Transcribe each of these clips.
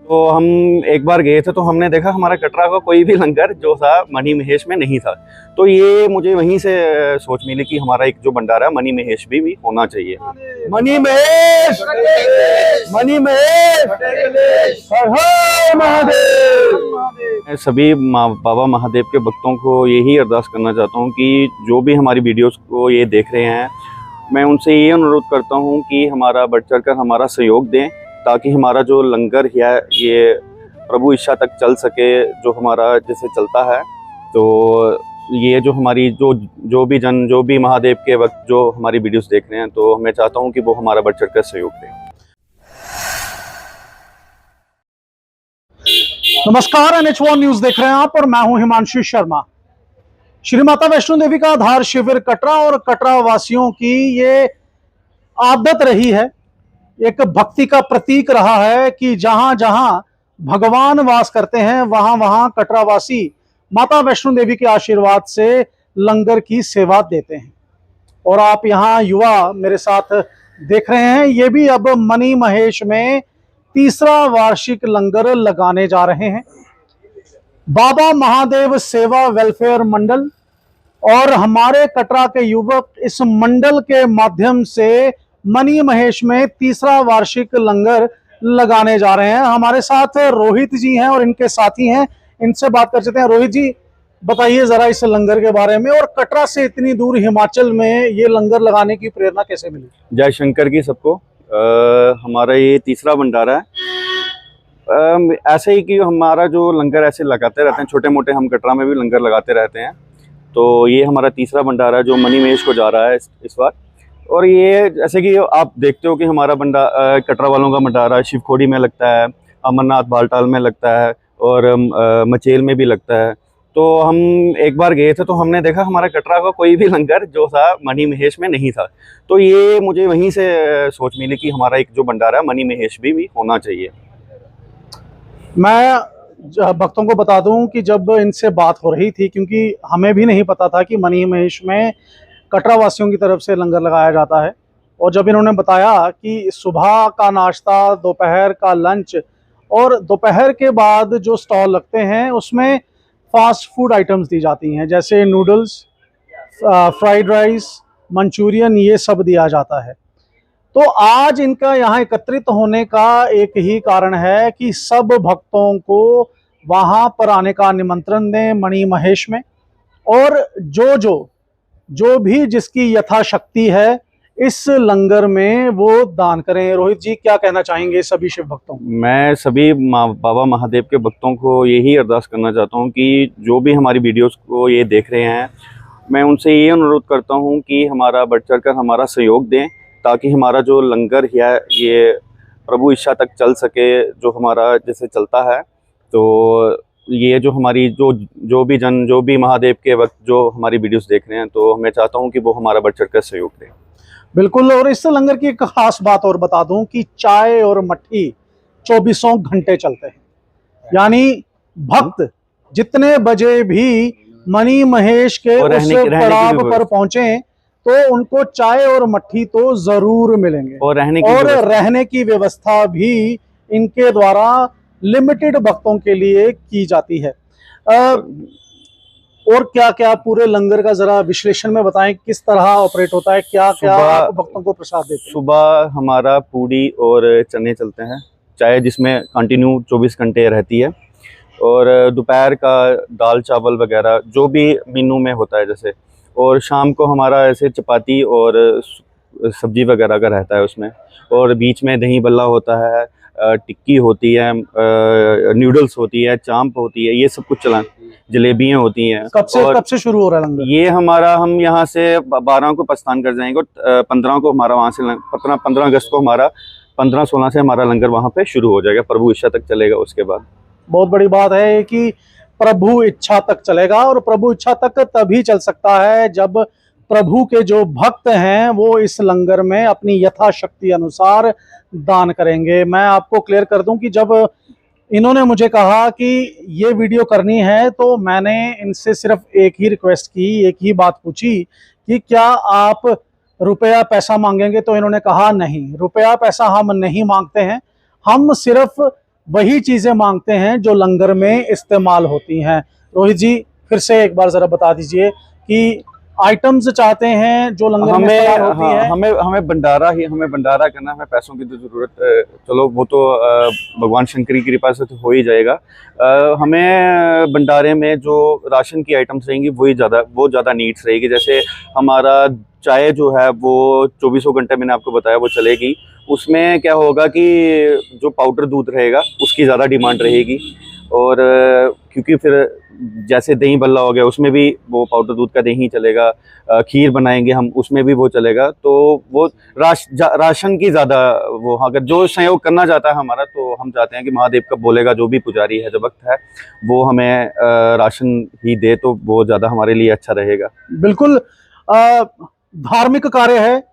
तो हम एक बार गए थे तो हमने देखा हमारा कटरा का कोई भी लंगर जो था मणि महेश में नहीं था। तो ये मुझे वहीं से सोच मिली कि हमारा एक जो भंडारा है मणि महेश भी होना चाहिए। मणि महेश, मणि महेश, हर हर महादेव। मैं सभी बाबा महादेव के भक्तों को यही अरदास करना चाहता हूँ कि जो भी हमारी वीडियोस को ये देख रहे हैं, मैं उनसे ये अनुरोध करता हूँ कि हमारा बढ़ चढ़ कर हमारा सहयोग दें, ताकि हमारा जो लंगर है ये प्रभु इच्छा तक चल सके, जो हमारा जैसे चलता है। तो ये जो हमारी जो भी महादेव के वक्त जो हमारी वीडियोस देख रहे हैं, तो मैं चाहता हूँ कि वो हमारा बढ़ चढ़ कर सहयोग दें। नमस्कार, NH1 न्यूज देख रहे हैं आप और मैं हूं हिमांशु शर्मा। श्री माता वैष्णो देवी का आधार शिविर कटरा और कटरा वासियों की ये आदत रही है, एक भक्ति का प्रतीक रहा है कि जहां जहां भगवान वास करते हैं वहां वहां कटरावासी माता वैष्णो देवी के आशीर्वाद से लंगर की सेवा देते हैं। और आप यहां युवा मेरे साथ देख रहे हैं, ये भी अब मणि महेश में तीसरा वार्षिक लंगर लगाने जा रहे हैं। बाबा महादेव सेवा वेलफेयर मंडल और हमारे कटरा के युवक इस मंडल के माध्यम से मणि महेश में तीसरा वार्षिक लंगर लगाने जा रहे हैं। हमारे साथ रोहित जी हैं और इनके साथी हैं, इनसे बात कर सकते हैं। रोहित जी, बताइए जरा इस लंगर के बारे में, और कटरा से इतनी दूर हिमाचल में ये लंगर लगाने की प्रेरणा कैसे मिली? जय शंकर की सबको। हमारा ये तीसरा भंडारा है। ऐसे ही कि हमारा जो लंगर ऐसे लगाते रहते हैं, छोटे मोटे हम कटरा में भी लंगर लगाते रहते हैं। तो ये हमारा तीसरा भंडारा है जो मणि महेश को जा रहा है इस बार। और ये जैसे कि आप देखते हो कि हमारा कटरा वालों का भंडारा शिवखोड़ी में लगता है, अमरनाथ बालटाल में लगता है और मचेल में भी लगता है। तो हम एक बार गए थे तो हमने देखा हमारा कटरा का कोई भी लंगर जो था मणि महेश में नहीं था। तो ये मुझे वहीं से सोच मिली कि हमारा एक जो भंडारा है मणि महेश भी होना चाहिए। मैं भक्तों को बता दूं कि जब इनसे बात हो रही थी, क्योंकि हमें भी नहीं पता था कि मणि महेश में कटरा वासियों की तरफ से लंगर लगाया जाता है, और जब इन्होंने बताया कि सुबह का नाश्ता, दोपहर का लंच और दोपहर के बाद जो स्टॉल लगते हैं उसमें फास्ट फूड आइटम्स दी जाती हैं, जैसे नूडल्स, फ्राइड राइस, मंचूरियन, ये सब दिया जाता है। तो आज इनका यहाँ एकत्रित होने का एक ही कारण है कि सब भक्तों को वहाँ पर आने का निमंत्रण दें मणि महेश में, और जो भी जिसकी यथाशक्ति है इस लंगर में वो दान करें। रोहित जी, क्या कहना चाहेंगे सभी शिव भक्तों? मैं सभी बाबा महादेव के भक्तों को यही अरदास करना चाहता हूँ कि जो भी हमारी वीडियोस को ये देख रहे हैं, मैं उनसे ये अनुरोध करता हूँ कि हमारा बढ़ चढ़ कर हमारा सहयोग दें, ताकि हमारा जो लंगर है ये प्रभु इच्छा तक चल सके, जो हमारा जैसे चलता है। तो ये जो हमारी जो भी महादेव के वक्त जो हमारी वीडियोस देख रहे हैं, तो मैं चाहता हूँ कि वो हमारा बढ़ चढ़ कर सहयोग दें। बिल्कुल। और इस लंगर की एक खास बात और बता दूं कि चाय और मट्ठी 24 घंटे चलते हैं, यानी भक्त जितने बजे भी मणि महेश के उस पड़ाव पर पहुंचे तो उनको चाय और मट्ठी तो जरूर मिलेंगे, और रहने की व्यवस्था भी इनके द्वारा लिमिटेड भक्तों के लिए की जाती है। और क्या क्या पूरे लंगर का जरा विश्लेषण में बताएं, किस तरह ऑपरेट होता है, क्या क्या आप भक्तों को प्रसाद देते हैं? सुबह हमारा पूड़ी और चने चलते हैं, चाय जिसमें कंटिन्यू 24 घंटे रहती है, और दोपहर का दाल चावल वगैरह जो भी मेनू में होता है जैसे, और शाम को हमारा ऐसे चपाती और सब्जी वगैरह का रहता है उसमें, और बीच में दही बल्ला होता है, टिक्की होती है, नूडल्स होती है, चांप होती है, ये सब कुछ चला, जलेबियाँ होती हैं। कब से शुरू हो रहा है लंगर? ये हमारा, हम यहाँ से 12 को प्रस्थान कर जाएंगे और 15 को हमारा वहाँ से 15 अगस्त को हमारा 15-16 से हमारा लंगर वहाँ पे शुरू हो जाएगा, प्रभु इच्छा तक चलेगा। उसके बाद बहुत बड़ी बात है कि प्रभु इच्छा तक चलेगा, और प्रभु इच्छा तक तभी चल सकता है जब प्रभु के जो भक्त हैं वो इस लंगर में अपनी यथाशक्ति अनुसार दान करेंगे। मैं आपको क्लियर कर दूं कि जब इन्होंने मुझे कहा कि ये वीडियो करनी है तो मैंने इनसे सिर्फ एक ही रिक्वेस्ट की, एक ही बात पूछी कि क्या आप रुपया पैसा मांगेंगे? तो इन्होंने कहा नहीं, रुपया पैसा हम नहीं मांगते हैं, हम सिर्फ वही चीजें मांगते हैं जो लंगर में इस्तेमाल होती हैं। रोहित जी, फिर से एक बार जरा बता दीजिए कि आइटम्स चाहते हैं जो लंगर में इस्तेमाल होती हाँ, है। हमें भंडारा करना है, हमें पैसों की तो जरूरत चलो वो तो भगवान शंकर की कृपा से तो हो ही जाएगा। हमें भंडारे में जो राशन की आइटम्स रहेंगी वो ज़्यादा नीड्स रहेगी। जैसे हमारा चाय जो है वो 24 घंटे मैंने आपको बताया वो चलेगी। उसमें क्या होगा कि जो पाउडर दूध रहेगा उसकी ज़्यादा डिमांड रहेगी। और क्योंकि फिर जैसे दही बल्ला हो गया उसमें भी वो पाउडर दूध का दही चलेगा। खीर बनाएंगे हम उसमें भी वो चलेगा। तो वो राशन की ज़्यादा वो, अगर जो सहयोग करना चाहता है हमारा, तो हम चाहते हैं कि महादेव का बोलेगा जो भी पुजारी है, जो भक्त है, वो हमें राशन ही दे तो वो ज़्यादा हमारे लिए अच्छा रहेगा। बिल्कुल धार्मिक कार्य है,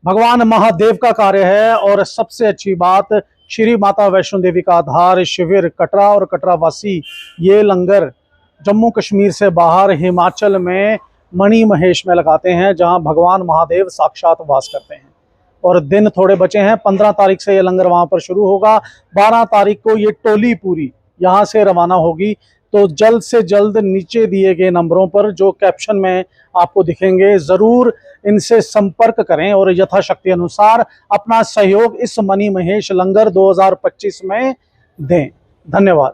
भगवान महादेव का कार्य है। और सबसे अच्छी बात, श्री माता वैष्णो देवी का आधार शिविर कटरा और कटरा वासी ये लंगर जम्मू कश्मीर से बाहर हिमाचल में मणि महेश में लगाते हैं, जहां भगवान महादेव साक्षात वास करते हैं। और दिन थोड़े बचे हैं, 15 तारीख से ये लंगर वहां पर शुरू होगा, 12 तारीख को ये टोली पूरी यहां से रवाना होगी। तो जल्द से जल्द नीचे दिए गए नंबरों पर जो कैप्शन में आपको दिखेंगे, जरूर इनसे संपर्क करें और यथाशक्ति अनुसार अपना सहयोग इस मणि महेश लंगर 2025 में दें। धन्यवाद।